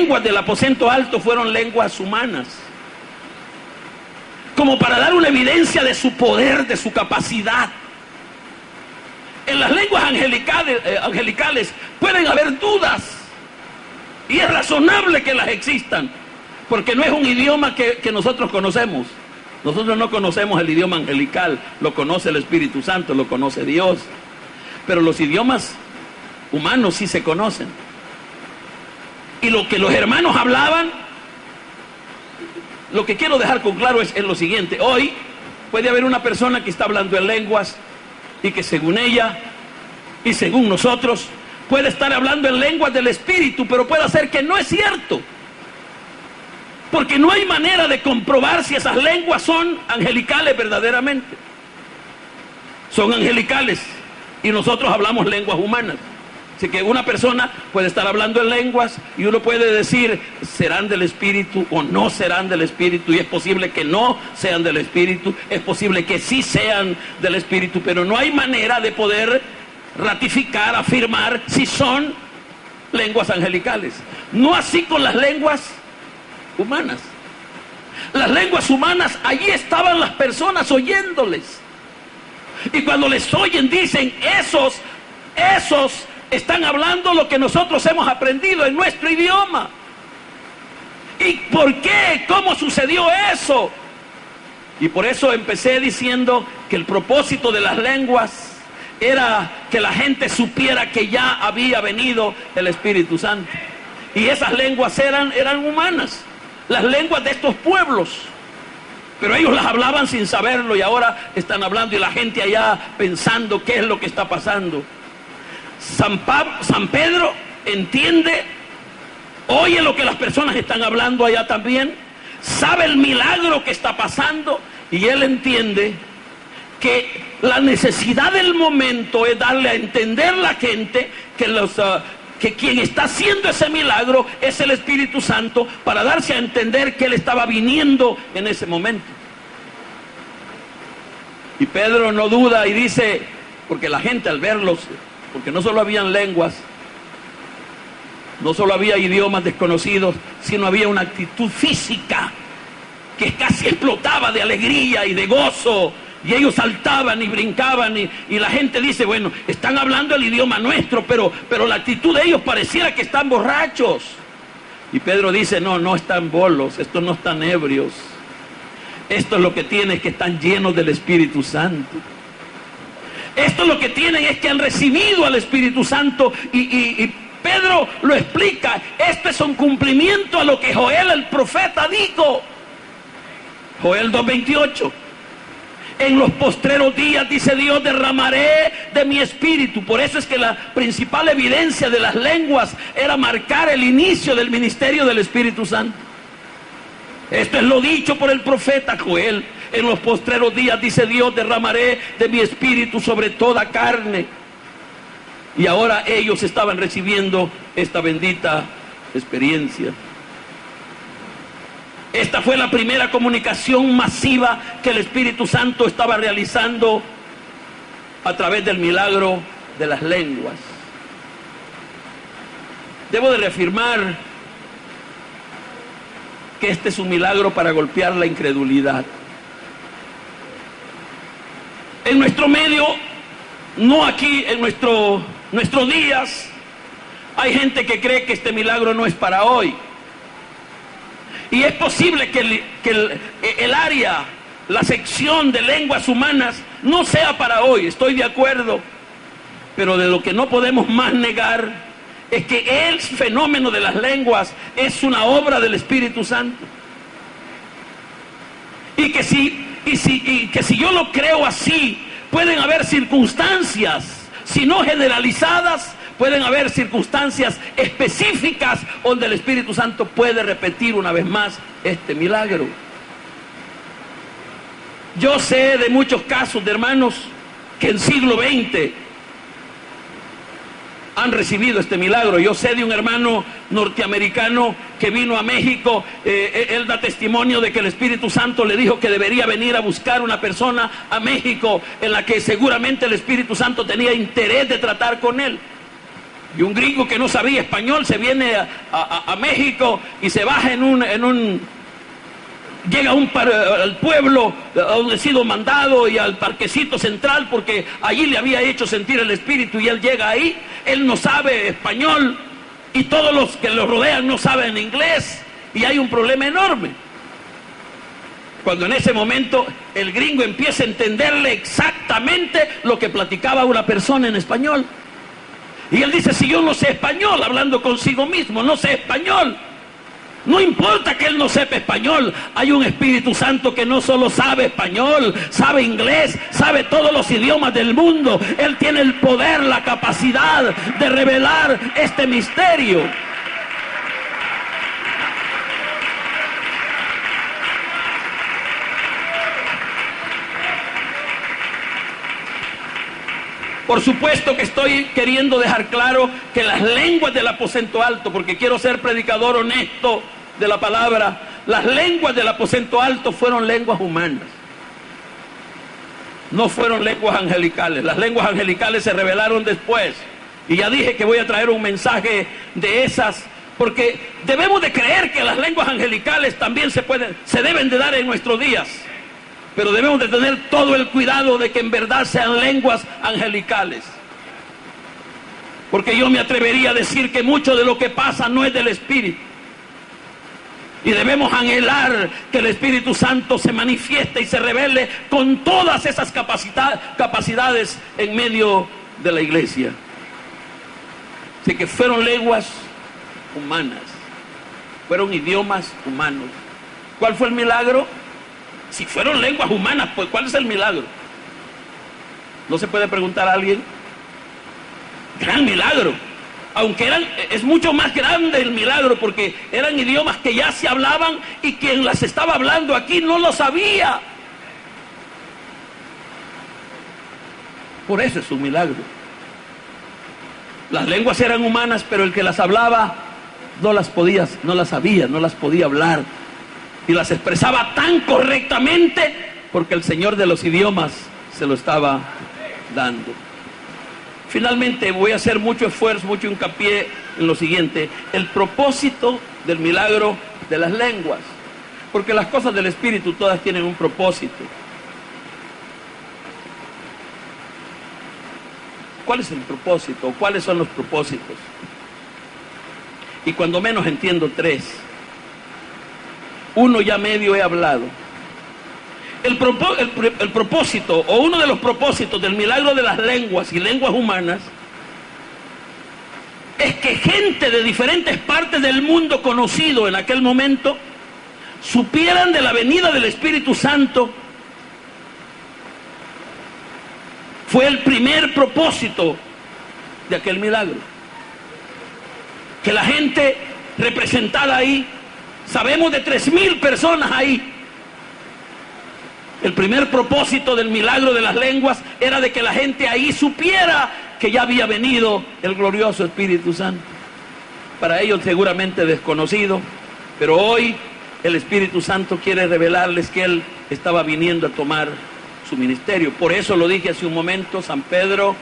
lenguas del aposento alto fueron lenguas humanas, como para dar una evidencia de su poder, de su capacidad. En las lenguas angelicales pueden haber dudas, y es razonable que las existan, porque no es un idioma que nosotros conocemos. Nosotros no conocemos el idioma angelical, lo conoce el Espíritu Santo, lo conoce Dios. Pero los idiomas humanos sí se conocen. Y lo que los hermanos hablaban, lo que quiero dejar con claro es lo siguiente. Hoy puede haber una persona que está hablando en lenguas y que según ella y según nosotros puede estar hablando en lenguas del Espíritu, pero puede ser que no es cierto. Porque no hay manera de comprobar si esas lenguas son angelicales verdaderamente. Son angelicales y nosotros hablamos lenguas humanas. Así que una persona puede estar hablando en lenguas y uno puede decir, ¿serán del Espíritu o no serán del Espíritu? Y es posible que no sean del Espíritu, es posible que sí sean del Espíritu, pero no hay manera de poder ratificar, afirmar si son lenguas angelicales. No así con las lenguas humanas. Las lenguas humanas, allí estaban las personas oyéndoles. Y cuando les oyen dicen, esos están hablando lo que nosotros hemos aprendido en nuestro idioma. ¿Y por qué? ¿Cómo sucedió eso? Y por eso empecé diciendo que el propósito de las lenguas era que la gente supiera que ya había venido el Espíritu Santo. Y esas lenguas eran humanas, las lenguas de estos pueblos. Pero ellos las hablaban sin saberlo y ahora están hablando y la gente allá pensando qué es lo que está pasando. San Pedro entiende, oye lo que las personas están hablando allá también, sabe el milagro que está pasando y él entiende que la necesidad del momento es darle a entender a la gente que quien está haciendo ese milagro es el Espíritu Santo, para darse a entender que él estaba viniendo en ese momento. Y Pedro no duda y dice, porque la gente al verlos, porque no solo habían lenguas, no solo había idiomas desconocidos, sino había una actitud física que casi explotaba de alegría y de gozo, y ellos saltaban y brincaban y la gente dice, bueno, están hablando el idioma nuestro, pero la actitud de ellos pareciera que están borrachos. Y Pedro dice, no están bolos, estos no están ebrios, esto es lo que tienen, es que están llenos del Espíritu Santo. Esto lo que tienen es que han recibido al Espíritu Santo y Pedro lo explica, esto es un cumplimiento a lo que Joel el profeta dijo. Joel 2:28. En los postreros días, dice Dios, derramaré de mi espíritu. Por eso es que la principal evidencia de las lenguas era marcar el inicio del ministerio del Espíritu Santo. Esto es lo dicho por el profeta Joel. En los postreros días, dice Dios, derramaré de mi espíritu sobre toda carne. Y ahora ellos estaban recibiendo esta bendita experiencia. Esta fue la primera comunicación masiva que el Espíritu Santo estaba realizando a través del milagro de las lenguas. Debo de reafirmar que este es un milagro para golpear la incredulidad. En nuestro medio, no aquí en nuestros días, hay gente que cree que este milagro no es para hoy. Y es posible que el área, la sección de lenguas humanas no sea para hoy, estoy de acuerdo. Pero de lo que no podemos más negar es que el fenómeno de las lenguas es una obra del Espíritu Santo. Y que si yo lo creo así, pueden haber circunstancias, si no generalizadas, pueden haber circunstancias específicas donde el Espíritu Santo puede repetir una vez más este milagro. Yo sé de muchos casos de hermanos que en siglo XX han recibido este milagro. Yo sé de un hermano norteamericano que vino a México, él da testimonio de que el Espíritu Santo le dijo que debería venir a buscar una persona a México en la que seguramente el Espíritu Santo tenía interés de tratar con él. Y un gringo que no sabía español se viene a México y se baja llega al pueblo donde ha sido mandado y al parquecito central, porque allí le había hecho sentir el Espíritu, y él llega ahí, él no sabe español y todos los que lo rodean no saben inglés, y hay un problema enorme. Cuando en ese momento el gringo empieza a entenderle exactamente lo que platicaba una persona en español. Y él dice, si yo no sé español, hablando consigo mismo, no sé español. No importa que él no sepa español, hay un Espíritu Santo que no solo sabe español, sabe inglés, sabe todos los idiomas del mundo. Él tiene el poder, la capacidad de revelar este misterio. Por supuesto que estoy queriendo dejar claro que las lenguas del aposento alto, porque quiero ser predicador honesto de la palabra, las lenguas del aposento alto fueron lenguas humanas. No fueron lenguas angelicales. Las lenguas angelicales se revelaron después. Y ya dije que voy a traer un mensaje de esas, porque debemos de creer que las lenguas angelicales también se deben de dar en nuestros días. Pero debemos de tener todo el cuidado de que en verdad sean lenguas angelicales. Porque yo me atrevería a decir que mucho de lo que pasa no es del Espíritu. Y debemos anhelar que el Espíritu Santo se manifieste y se revele con todas esas capacidades en medio de la iglesia. Así que fueron lenguas humanas, fueron idiomas humanos. ¿Cuál fue el milagro? Si fueron lenguas humanas, pues ¿cuál es el milagro? ¿No se puede preguntar a alguien? Gran milagro. Aunque es mucho más grande el milagro, porque eran idiomas que ya se hablaban y quien las estaba hablando aquí no lo sabía. Por eso es un milagro. Las lenguas eran humanas, pero el que las hablaba no las sabía, no las podía hablar. Y las expresaba tan correctamente porque el Señor de los idiomas se lo estaba dando. Finalmente voy a hacer mucho esfuerzo, mucho hincapié en lo siguiente: el propósito del milagro de las lenguas. Porque las cosas del Espíritu todas tienen un propósito. ¿Cuál es el propósito? ¿Cuáles son los propósitos? Y cuando menos entiendo tres. Uno ya medio he hablado. El propósito, o uno de los propósitos del milagro de las lenguas y lenguas humanas, es que gente de diferentes partes del mundo conocido en aquel momento supieran de la venida del Espíritu Santo. Fue el primer propósito de aquel milagro. Que la gente representada ahí, sabemos de 3,000 personas ahí. El primer propósito del milagro de las lenguas era de que la gente ahí supiera que ya había venido el glorioso Espíritu Santo. Para ellos seguramente desconocido, pero hoy el Espíritu Santo quiere revelarles que Él estaba viniendo a tomar su ministerio. Por eso lo dije hace un momento, San Pedro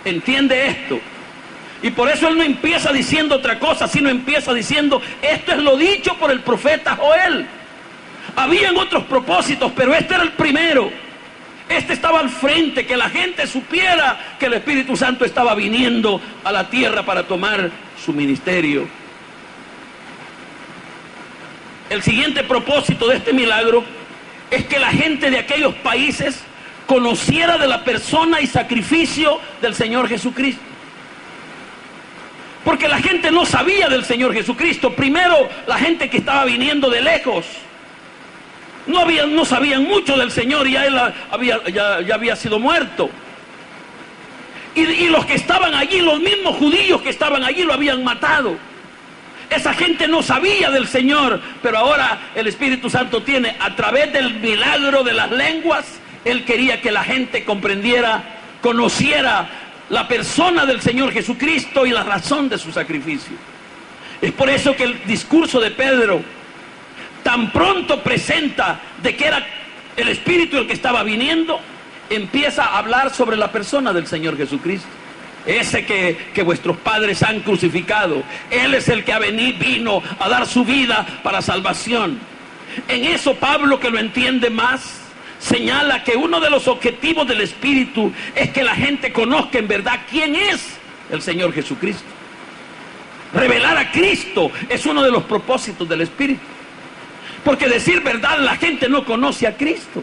entiende esto. Y por eso él no empieza diciendo otra cosa, sino empieza diciendo, esto es lo dicho por el profeta Joel. Habían otros propósitos, pero este era el primero. Este estaba al frente, que la gente supiera que el Espíritu Santo estaba viniendo a la tierra para tomar su ministerio. El siguiente propósito de este milagro es que la gente de aquellos países conociera de la persona y sacrificio del Señor Jesucristo. Porque la gente no sabía del Señor Jesucristo. Primero, la gente que estaba viniendo de lejos no sabían mucho del Señor, ya Él ya había sido muerto. Y los que estaban allí, los mismos judíos que estaban allí, lo habían matado. Esa gente no sabía del Señor, pero ahora el Espíritu Santo tiene, a través del milagro de las lenguas, Él quería que la gente comprendiera, conociera la persona del Señor Jesucristo y la razón de su sacrificio. Es por eso que el discurso de Pedro tan pronto presenta de que era el Espíritu el que estaba viniendo, empieza a hablar sobre la persona del Señor Jesucristo. ese que vuestros padres han crucificado. Él es el que vino a dar su vida para salvación. En eso Pablo, que lo entiende más, señala que uno de los objetivos del Espíritu es que la gente conozca en verdad quién es el Señor Jesucristo. Revelar a Cristo es uno de los propósitos del Espíritu. Porque decir verdad, la gente no conoce a Cristo.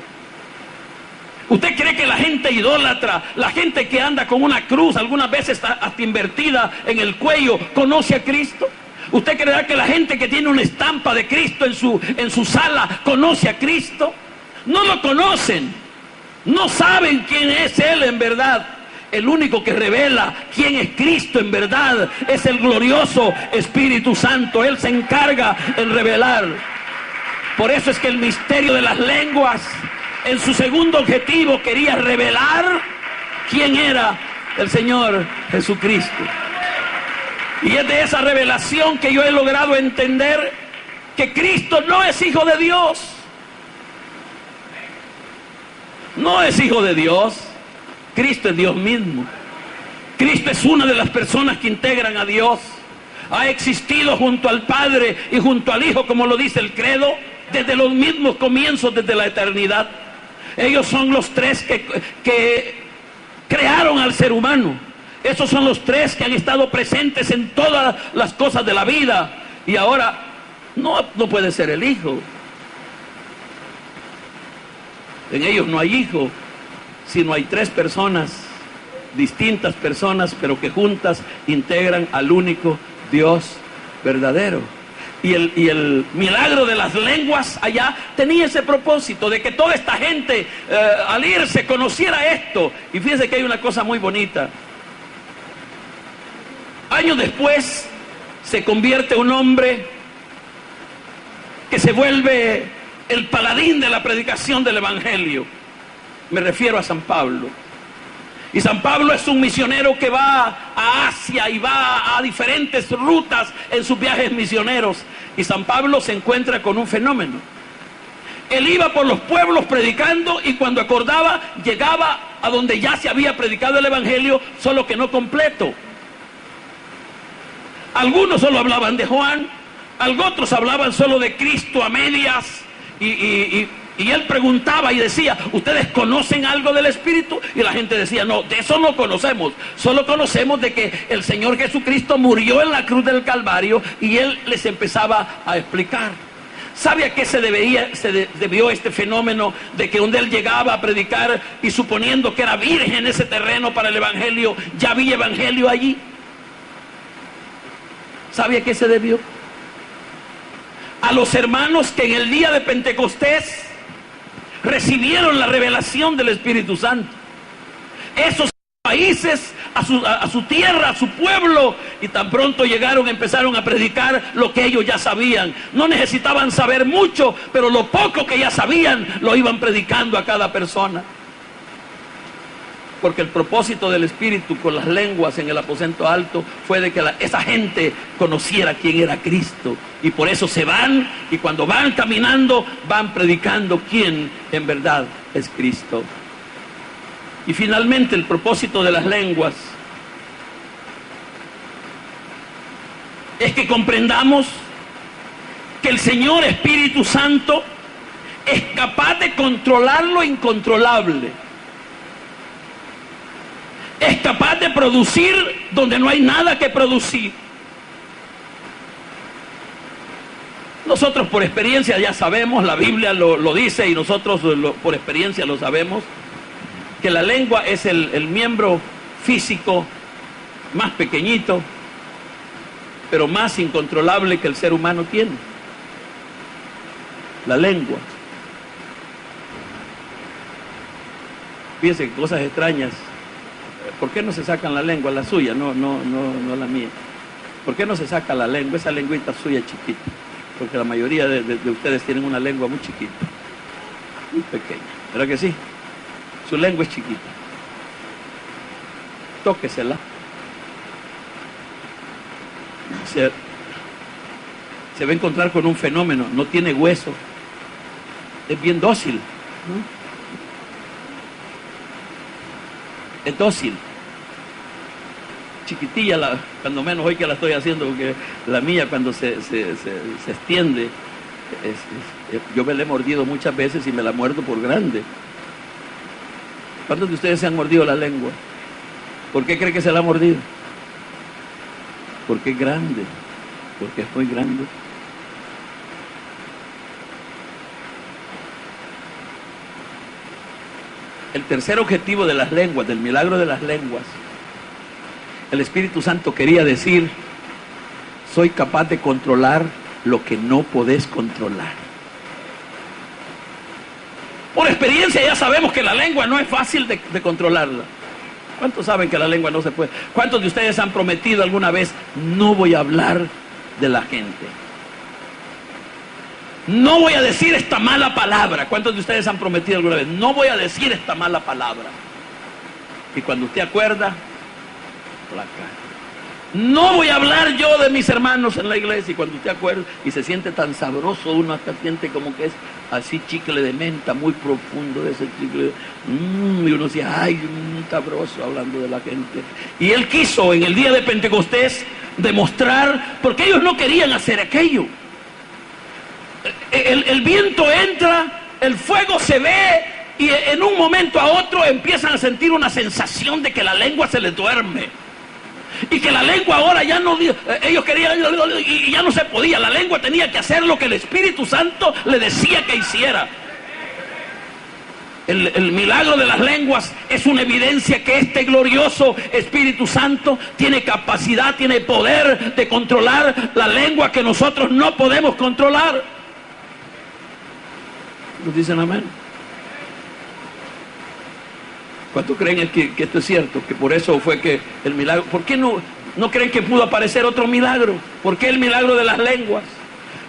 ¿Usted cree que la gente idólatra, la gente que anda con una cruz, algunas veces está hasta invertida en el cuello, conoce a Cristo? ¿Usted creerá que la gente que tiene una estampa de Cristo en su sala conoce a Cristo? No lo conocen, no saben quién es Él en verdad. El único que revela quién es Cristo en verdad es el glorioso Espíritu Santo. Él se encarga en revelar. Por eso es que el misterio de las lenguas, en su segundo objetivo, quería revelar quién era el Señor Jesucristo. Y es de esa revelación que yo he logrado entender que Cristo no es hijo de Dios. No es hijo de Dios. Cristo es Dios mismo. Cristo es una de las personas que integran a Dios. Ha existido junto al Padre y junto al Hijo, como lo dice el credo, desde los mismos comienzos, desde la eternidad. Ellos son los tres que crearon al ser humano. Esos son los tres que han estado presentes en todas las cosas de la vida. Y ahora no puede ser el Hijo. En ellos no hay Hijo, sino hay tres personas, distintas personas, pero que juntas integran al único Dios verdadero. Y el milagro de las lenguas allá tenía ese propósito, de que toda esta gente al irse conociera esto. Y fíjense que hay una cosa muy bonita. Años después se convierte un hombre que se vuelve el paladín de la predicación del Evangelio. Me refiero a San Pablo. Y San Pablo es un misionero que va a Asia y va a diferentes rutas en sus viajes misioneros. Y San Pablo se encuentra con un fenómeno. Él iba por los pueblos predicando y cuando acordaba llegaba a donde ya se había predicado el Evangelio, solo que no completo. Algunos solo hablaban de Juan, otros hablaban solo de Cristo a medias y él preguntaba y decía, ¿ustedes conocen algo del Espíritu? Y la gente decía, no, de eso no conocemos. Solo conocemos de que el Señor Jesucristo murió en la cruz del Calvario y él les empezaba a explicar. ¿Sabe a qué se debió este fenómeno de que donde él llegaba a predicar y suponiendo que era virgen ese terreno para el Evangelio, ya había Evangelio allí? ¿Sabe a qué se debió? A los hermanos que en el día de Pentecostés recibieron la revelación del Espíritu Santo. Esos países, a su tierra, a su pueblo, y tan pronto llegaron, empezaron a predicar lo que ellos ya sabían. No necesitaban saber mucho, pero lo poco que ya sabían lo iban predicando a cada persona. Porque el propósito del Espíritu con las lenguas en el aposento alto fue de que esa gente conociera quién era Cristo. Y por eso se van, y cuando van caminando, van predicando quién en verdad es Cristo. Y finalmente el propósito de las lenguas es que comprendamos que el Señor Espíritu Santo es capaz de controlar lo incontrolable. Es capaz de producir donde no hay nada que producir. Nosotros por experiencia ya sabemos, la Biblia lo dice y nosotros por experiencia lo sabemos, que la lengua es el miembro físico más pequeñito, pero más incontrolable que el ser humano tiene. La lengua. Fíjense qué cosas extrañas. ¿Por qué no se sacan la lengua? La suya, no la mía. ¿Por qué no se saca la lengua? Esa lengüita suya chiquita. Porque la mayoría de ustedes tienen una lengua muy chiquita. Muy pequeña. ¿Verdad que sí? Su lengua es chiquita. Tóquesela. Se va a encontrar con un fenómeno. No tiene hueso. Es bien dócil, ¿no? Es dócil. chiquitilla, cuando menos hoy que la estoy haciendo, porque la mía cuando se extiende, yo me la he mordido muchas veces y me la muerdo por grande. ¿Cuántos de ustedes se han mordido la lengua? ¿Por qué cree que se la ha mordido? Porque es grande, porque es muy grande. El tercer objetivo de las lenguas, del milagro de las lenguas, el Espíritu Santo quería decir: soy capaz de controlar lo que no podés controlar. Por experiencia ya sabemos que la lengua no es fácil de controlarla. ¿Cuántos saben que la lengua no se puede? ¿Cuántos de ustedes han prometido alguna vez: no voy a hablar de la gente, no voy a decir esta mala palabra? ¿Cuántos de ustedes han prometido alguna vez: no voy a decir esta mala palabra? Y cuando usted acuerda, placa. No voy a hablar yo de mis hermanos en la iglesia. Y cuando usted acuerda, y se siente tan sabroso, uno hasta siente como que es así chicle de menta, muy profundo de ese chicle. Y uno dice: ay, sabroso, hablando de la gente. Y él quiso en el día de Pentecostés demostrar, porque ellos no querían hacer aquello. El viento entra, el fuego se ve, y en un momento a otro empiezan a sentir una sensación de que la lengua se les duerme. Y que la lengua ahora ya no, ellos querían, y ya no se podía, la lengua tenía que hacer lo que el Espíritu Santo le decía que hiciera. El milagro de las lenguas es una evidencia que este glorioso Espíritu Santo tiene capacidad, tiene poder de controlar la lengua que nosotros no podemos controlar. ¿Nos dicen amén? ¿Cuántos creen que esto es cierto? Que por eso fue que el milagro... ¿Por qué no creen que pudo aparecer otro milagro? ¿Por qué el milagro de las lenguas?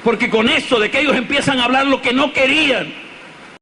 Porque con eso de que ellos empiezan a hablar lo que no querían,